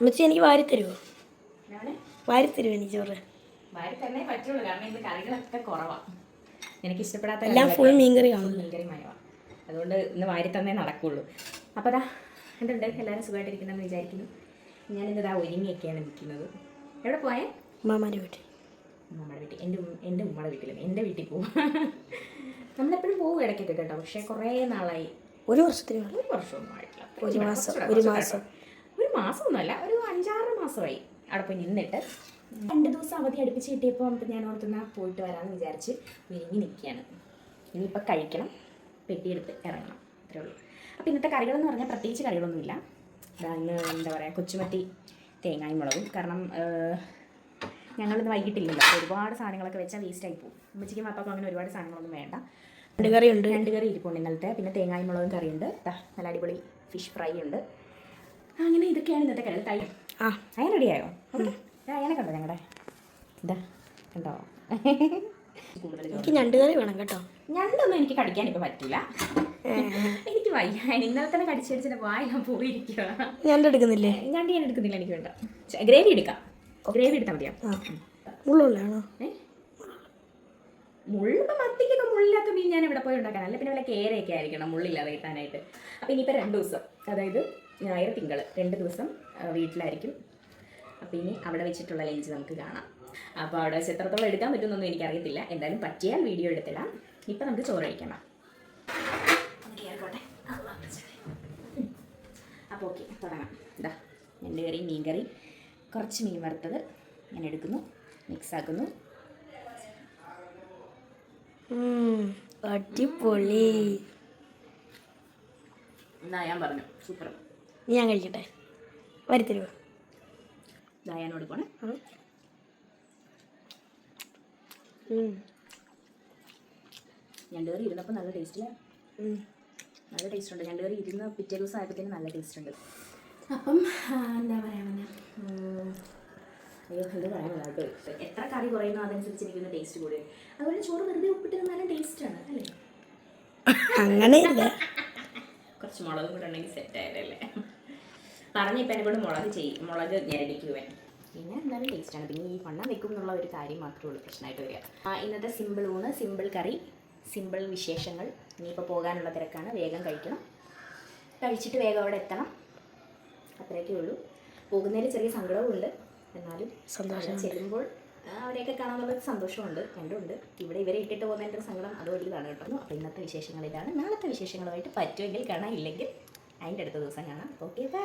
അമ്മച്ചി എനിക്ക് വാരി തരുമോ? വാരി തരുമോ എനിക്ക് ചോറ്? വാരി തന്നെ പറ്റുള്ളൂ, കാരണം ഇന്ന് കറികളൊക്കെ കുറവാണ്. എനിക്ക് ഇഷ്ടപ്പെടാത്ത എല്ലാം ഫുൾ മീൻകറി കാണും. മീൻകറി മയമാണ്, അതുകൊണ്ട് ഇന്ന് വാരി തന്നേ നടക്കുള്ളൂ. അപ്പോൾ അതാ എന്തുണ്ട്, എല്ലാവരും സുഖമായിട്ടിരിക്കണമെന്ന് വിചാരിക്കുന്നു. ഞാനിന്നിതാ ഒരുങ്ങിയൊക്കെയാണ് നിൽക്കുന്നത്. എവിടെ പോയേ? ഉമ്മാമാരുടെ വീട്ടിൽ. ഉമ്മയുടെ വീട്ടിൽ, എൻ്റെ ഉമ്മയുടെ വീട്ടിലും എൻ്റെ വീട്ടിൽ പോകും. നമ്മളെപ്പോഴും പോകും ഇടയ്ക്കൊക്കെ കേട്ടോ, പക്ഷേ കുറേ നാളായി. ഒരു വർഷത്തിന് ഒരു വർഷമൊന്നും ആയിട്ടില്ല, ഒരു മാസമൊന്നുമല്ല, ഒരു 5-6 മാസമായി അവിടെ പോയി നിന്നിട്ട്. 2 ദിവസം അവധി അടുപ്പിച്ച് കിട്ടിയപ്പോൾ ഞാൻ ഓർത്തുന്ന പോയിട്ട് വരാമെന്ന് വിചാരിച്ച് വിരിഞ്ഞ് നിൽക്കുകയാണ്. ഇനിയിപ്പോൾ കഴിക്കണം, പെട്ടിയെടുത്ത് ഇറങ്ങണം, അത്രേ ഉള്ളൂ. അപ്പോൾ ഇന്നത്തെ കറികളെന്ന് പറഞ്ഞാൽ പ്രത്യേകിച്ച് കറികളൊന്നുമില്ല. ഇന്ന് എന്താ പറയുക, കൊച്ചുമത്തി തേങ്ങായും മുളകും. കാരണം ഞങ്ങളിന്ന് വൈകിട്ടില്ലല്ലോ, ഒരുപാട് സാധനങ്ങളൊക്കെ വെച്ചാൽ വേസ്റ്റായി പോകും. ഉമ്മച്ചിക്കും പാപ്പാക്കും അങ്ങനെ ഒരുപാട് സാധനങ്ങളൊന്നും വേണ്ട. 2 കറിയുണ്ട്. 2 കറി ഇരിപ്പുണ്ട് ഇന്നലത്തെ, പിന്നെ തേങ്ങായും മുളകും കറിയുണ്ട്, നല്ല അടിപൊളി ഫിഷ് ഫ്രൈ ഉണ്ട്. അങ്ങനെ ഇതൊക്കെയാണ് ഇന്നത്തെ കറി. അയാൾ റെഡിയായോ? അയാളെ കണ്ടോ ഞങ്ങളുടെ? ഇതാ കണ്ടോ? എനിക്ക് 2 കറി വേണം കേട്ടോ. ഞണ്ടൊന്നും എനിക്ക് കടിക്കാൻ ഇപ്പം പറ്റില്ല, എനിക്ക് വയ്യ. ഇന്നലെ തന്നെ കടിച്ചടിച്ചിട്ട് വായ പോയിരിക്കുക. ഞണ്ട് എടുക്കുന്നില്ലേ? ഞണ്ട് ഞാൻ എടുക്കുന്നില്ല, എനിക്ക് വേണ്ട. ഗ്രേവി എടുക്കാം, ഗ്രേവി എടുത്താൽ മതിയോ? മുള്ളുള്ളതാണോ? മുള്ളിപ്പോൾ മത്തിക്കൊക്കെ മുള്ളില്ലാത്ത മീൻ ഞാൻ ഇവിടെ പോയി ഉണ്ടാക്കാൻ, അല്ല പിന്നെ വല്ല കേരയൊക്കെ ആയിരിക്കണം മുള്ളില്ലാതെ കിട്ടാനായിട്ട്. അപ്പോൾ ഇനിയിപ്പോൾ 2 ദിവസം, അതായത് ഞായർ തിങ്കൾ 2 ദിവസം വീട്ടിലായിരിക്കും. അപ്പോൾ ഇനി അവിടെ വെച്ചിട്ടുള്ള ലഞ്ച് നമുക്ക് കാണാം. അപ്പോൾ അവിടെ വെച്ച് എത്രത്തോളം എടുക്കാൻ പറ്റുമെന്നൊന്നും എനിക്കറിയത്തില്ല, എന്തായാലും പറ്റിയാൽ വീഡിയോ എടുത്തിടാം. ഇപ്പം നമുക്ക് ചോറ് കഴിക്കണം. അപ്പോൾ ഓക്കെ, തുടങ്ങാം. ഇതാ ഞണ്ട് കറി, മീൻ കറി, കുറച്ച് മീൻ വറുത്തത് ഞാൻ എടുക്കുന്നു, മിക്സാക്കുന്നു. അടിപൊളി. എന്നാ ഞാൻ പറഞ്ഞു സൂപ്പർ. ഞാൻ കഴിക്കട്ടെ, വരി തരുമോ? ദായാനോട് പോണേ. ഞണ്ട് കറി ഇരുന്നപ്പോൾ നല്ല ടേസ്റ്റില്ല, നല്ല ടേസ്റ്റ് ഉണ്ട്. ഞണ്ട് കറി ഇരുന്ന് പിറ്റേ ദിവസം ആയപ്പോഴത്തേനും നല്ല ടേസ്റ്റ് ഉണ്ട്. അപ്പം എന്താ പറയാ, അയ്യോ എന്ത് പറയാനുള്ള കേട്ടോ, എത്ര കറി കുറയുന്നോ അതനുസരിച്ച് എനിക്കൊന്ന് ടേസ്റ്റ് കൂടും. അതുപോലെ ചോറ് വെറുതെ ഉപ്പിട്ട് നല്ല ടേസ്റ്റാണ് അല്ലേ? അങ്ങനെ ഇല്ല, കുറച്ച് മുളകും കൂടെ ഉണ്ടെങ്കിൽ സെറ്റ് ആയതല്ലേ. പറഞ്ഞിപ്പോൾ എന്നെ കൊണ്ട് മുളക് ഞെരടിക്കുവേ. പിന്നെ എന്തായാലും ടേസ്റ്റാണ്. പിന്നെ ഈ വണ്ണം വെക്കും എന്നുള്ള ഒരു കാര്യം മാത്രമേ ഉള്ളൂ പ്രശ്നമായിട്ട് വരിക. ഇന്നത്തെ സിമ്പിൾ ഊണ്, സിമ്പിൾ കറി, സിമ്പിൾ വിശേഷങ്ങൾ. ഇനിയിപ്പോൾ പോകാനുള്ള തിരക്കാണ്, വേഗം കഴിക്കണം, കഴിച്ചിട്ട് വേഗം അവിടെ എത്തണം, അത്രയൊക്കെ ഉള്ളൂ. പോകുന്നതിൽ ചെറിയ സങ്കടവും ഉണ്ട്, എന്നാലും സന്തോഷം. ചെല്ലുമ്പോൾ അവരെയൊക്കെ കാണാനുള്ള സന്തോഷമുണ്ട്, രണ്ടുമുണ്ട്. ഇവിടെ ഇവരെ ഇട്ടിട്ട് പോകുന്നതിൻ്റെ സങ്കടം അത് വലിയതാണ് കേട്ടോ. അപ്പോൾ ഇന്നത്തെ വിശേഷങ്ങൾ ഇതാണ്. നാളത്തെ വിശേഷങ്ങളുമായിട്ട് പറ്റുമെങ്കിൽ കാണാം, ഇല്ലെങ്കിൽ അതിൻ്റെ അടുത്ത ദിവസം കാണാം. Okay, by.